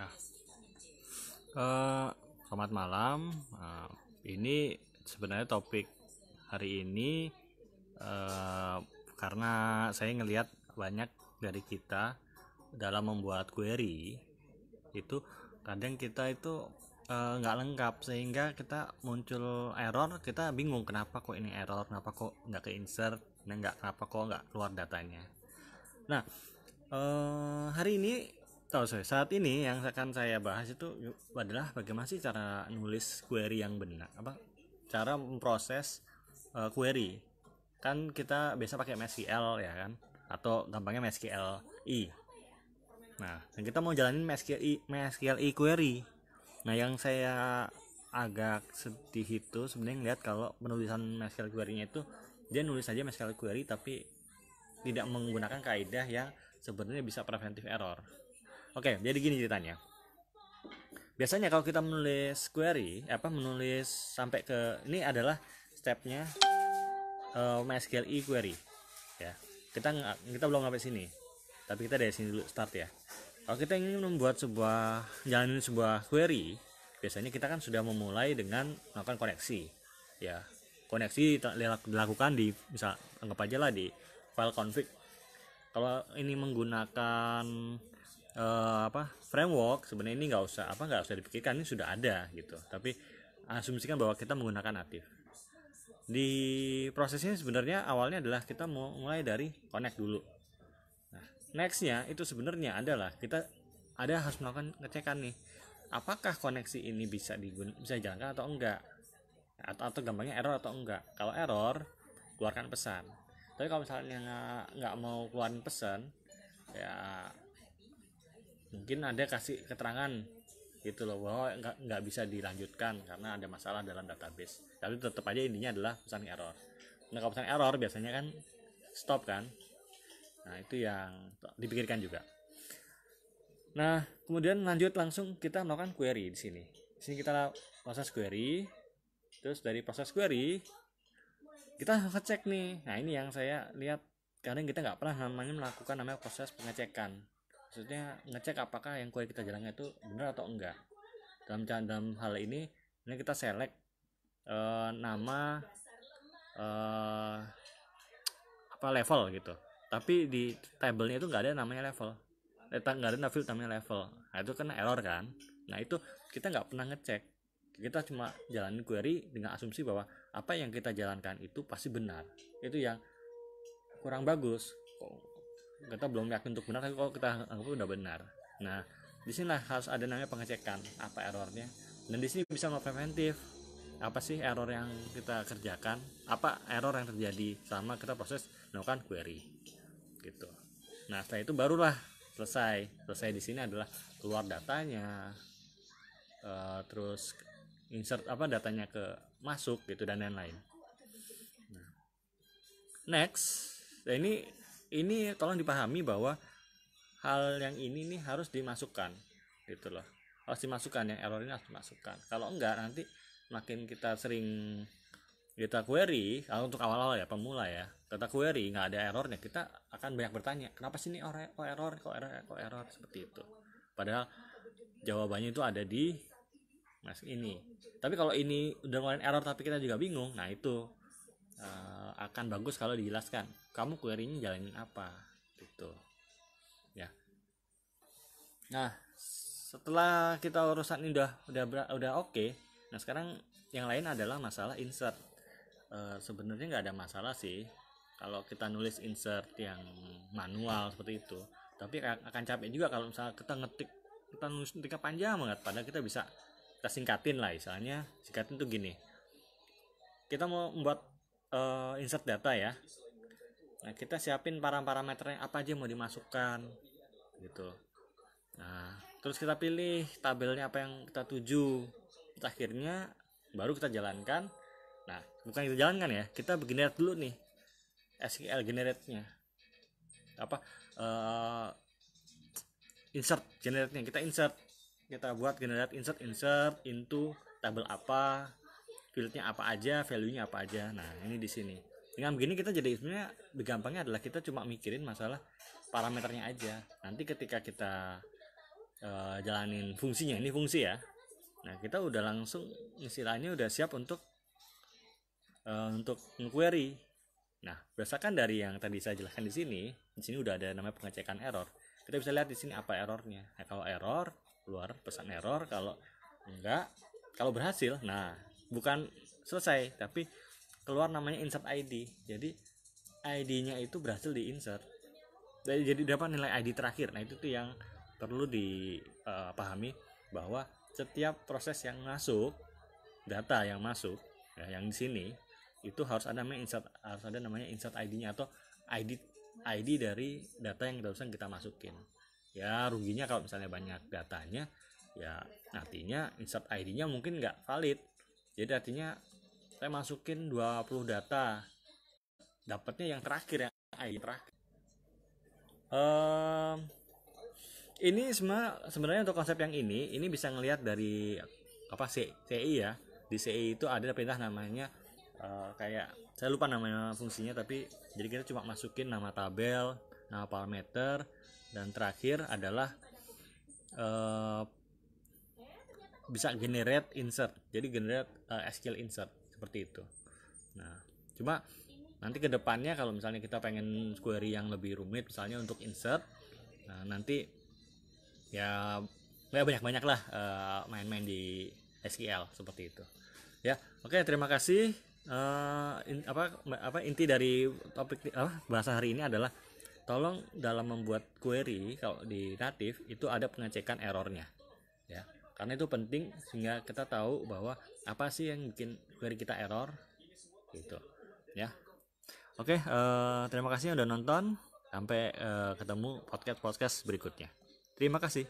Nah, selamat malam. Ini sebenarnya topik hari ini karena saya ngelihat banyak dari kita dalam membuat query itu kadang kita itu nggak lengkap sehingga kita muncul error, kita bingung kenapa kok ini error, kenapa kok nggak ke insert, kenapa kok nggak keluar datanya. Nah, hari ini saat ini yang akan saya bahas itu adalah bagaimana sih cara nulis query yang benar, cara memproses query. Kan kita biasa pakai MySQL ya kan, atau gampangnya MySQLi. Nah, dan kita mau jalanin MySQLi query. Nah, yang saya agak sedih itu sebenarnya lihat kalau penulisan MySQL query-nya itu dia nulis aja MySQL query tapi tidak menggunakan kaidah yang sebenarnya bisa preventif error. Oke, jadi gini ceritanya. Biasanya kalau kita menulis query, menulis sampai ke ini adalah stepnya MySQLi query. Ya, kita belum sampai sini, tapi kita dari sini dulu start ya. Kalau kita ingin membuat jalanin sebuah query, biasanya kita kan sudah memulai dengan melakukan koneksi. Ya, koneksi dilakukan di, misal anggap aja lah di file config. Kalau ini menggunakan framework, sebenarnya ini nggak usah dipikirkan, ini sudah ada gitu. Tapi asumsikan bahwa kita menggunakan native. Di prosesnya sebenarnya awalnya adalah kita mau mulai dari connect dulu. Nah, nextnya itu sebenarnya adalah kita harus melakukan ngecekan nih, apakah koneksi ini bisa dijalankan atau enggak, atau gampangnya error atau enggak. Kalau error, keluarkan pesan. Tapi kalau misalnya nggak mau keluarin pesan, ya mungkin ada kasih keterangan gitu loh, bahwa nggak bisa dilanjutkan karena ada masalah dalam database. Tapi tetap aja intinya adalah pesan error. Nah, kalau pesan error biasanya kan stop kan. Nah, itu yang dipikirkan juga. Nah, kemudian lanjut langsung kita melakukan query di sini. Di sini kita proses query. Terus dari proses query kita ngecek nih. Nah, ini yang saya lihat kadang kita nggak pernah melakukan namanya proses pengecekan. Maksudnya ngecek apakah yang query kita jalankan itu benar atau enggak. Dalam hal ini kita select nama level gitu. Tapi di tabelnya itu nggak ada namanya level. Nggak ada field namanya level. Nah, itu kan error kan. Nah, itu kita nggak pernah ngecek. Kita cuma jalanin query dengan asumsi bahwa apa yang kita jalankan itu pasti benar. Itu yang kurang bagus. Kita belum yakin untuk benar, tapi kalau kita anggap udah benar. Nah, di sini harus ada namanya pengecekan apa errornya. Dan di sini bisa preventif. Apa sih error yang kita kerjakan? Apa error yang terjadi selama kita proses melakukan query? Gitu. Nah, setelah itu barulah selesai. Selesai di sini adalah keluar datanya, terus insert datanya ke masuk gitu dan lain-lain. Nah, next, ini tolong dipahami bahwa hal yang ini nih harus dimasukkan gitu loh, harus dimasukkan, yang error ini harus dimasukkan. Kalau enggak nanti makin kita sering kita query, kalau untuk awal-awal ya, pemula ya, kita query nggak ada errornya, kita akan banyak bertanya kenapa sih ini error seperti itu, padahal jawabannya itu ada di ini. Tapi kalau ini udah ngeluarin error tapi kita juga bingung, nah itu akan bagus kalau dijelaskan kamu query-nya jalanin apa gitu ya. Nah, setelah kita urusan ini udah oke. Nah, sekarang yang lain adalah masalah insert. Sebenarnya nggak ada masalah sih kalau kita nulis insert yang manual seperti itu, tapi akan capek juga kalau misalnya kita nulis ketika panjang banget, padahal kita bisa singkatin lah. Misalnya singkatin tuh gini, kita mau membuat insert data ya. Nah, kita siapin parameternya apa aja mau dimasukkan gitu. Nah, terus kita pilih tabelnya apa yang kita tuju. Akhirnya baru kita jalankan. Nah, bukan kita jalankan ya, kita generate dulu nih SQL generate-nya. Insert generate-nya, kita buat generate insert into tabel apa, fieldnya apa aja, value-nya apa aja. Nah, ini di sini. Dengan begini kita jadi sebenarnya gampangnya adalah kita cuma mikirin masalah parameternya aja. Nanti ketika kita jalanin fungsinya, ini fungsi ya. Nah kita udah langsung istilahnya udah siap untuk query. Nah berdasarkan dari yang tadi saya jelaskan di sini udah ada namanya pengecekan error. Kita bisa lihat di sini apa errornya. Nah, kalau error keluar pesan error, kalau enggak, kalau berhasil, nah bukan selesai tapi keluar namanya insert ID. Jadi ID-nya itu berhasil di insert. Jadi dapat nilai ID terakhir. Nah itu tuh yang perlu dipahami, bahwa setiap proses yang masuk, data yang masuk ya, yang di sini itu harus ada namanya insert ID-nya atau ID dari data yang barusan kita masukin. Ya ruginya kalau misalnya banyak datanya, ya artinya insert ID-nya mungkin nggak valid. Jadi artinya saya masukin 20 data, dapatnya yang terakhir, yang ID terakhir. Ini sebenarnya untuk konsep yang ini bisa ngelihat dari CI ya. Di CI itu ada perintah namanya kayak saya lupa namanya fungsinya, tapi jadi kita cuma masukin nama tabel, nama parameter, dan terakhir adalah bisa generate insert. Jadi generate SQL insert seperti itu. Nah, cuma nanti ke depannya kalau misalnya kita pengen query yang lebih rumit misalnya untuk insert, nah nanti ya banyak-banyak lah main-main di SQL seperti itu. Ya, oke, terima kasih. Inti dari topik bahasa hari ini adalah tolong dalam membuat query kalau di native itu ada pengecekan errornya ya, karena itu penting sehingga kita tahu bahwa apa sih yang bikin query kita error gitu ya. Oke, terima kasih udah nonton, sampai ketemu podcast berikutnya. Terima kasih.